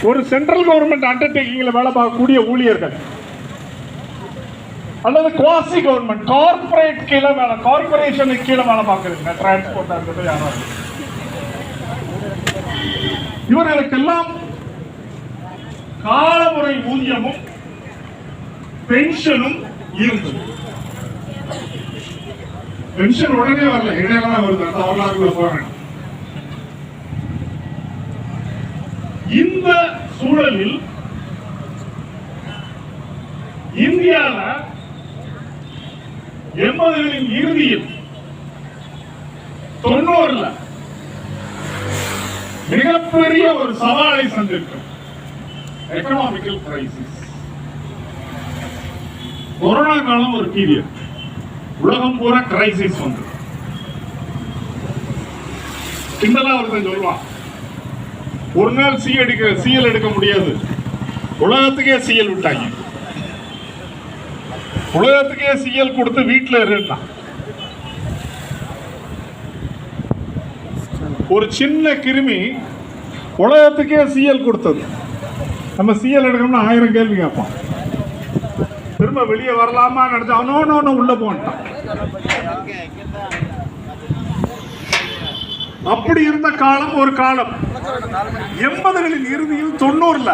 ஒரு central government அண்டர்டேக்கிங்ல வேலை பார்க்கக்கூடிய ஊழியர்கள் அல்லது குவாசி கவர்மெண்ட் கார்பரேட் கீழே வேலை கார்பரேஷனுக்கு கீழே வேலை பார்க்குறீங்க டிரான்ஸ்போர்ட்டா இருக்கட்டும் யாராவது இவர்களுக்கெல்லாம் காலமுறை ஊதியமும் பென்ஷனும் இருந்தது. பென்ஷன் உடனே வரல, இடையில வருது. அந்த வரலாறுக்குள்ள போறேன். இந்த சூழலில் இந்தியால 80களின் இறுதியில் 90ல மிகப்பெரிய ஒரு சவாலை சந்திருக்கும் எக்கனாமிக்கல் கிரைசிஸ். கொரோனா காலம் ஒரு பீரியட், உலகம் பூரா கிரைசிஸ் வந்து கிண்டலா ஒருத்தன் சொல்லுவான், ஒரு நாள் சிஎல் எடுக்க முடியாது, உலகத்துக்கே சிஎல் விட்டாங்க, உலகத்துக்கே சிஎல் கொடுத்து வீட்டில் இருந்தான். ஒரு சின்ன கிருமி உலகத்துக்கே சிஎல் கொடுத்தது. நம்ம சிஎல் எடுக்கணும்னா 1000 கேள்வி கேட்பான். திரும்ப வெளியே வரலாமா நினைச்சா நோ உள்ள போன்ட்டான். அப்படி இருந்த காலம் ஒரு காலம். 80களின் இறுதியில் 90ல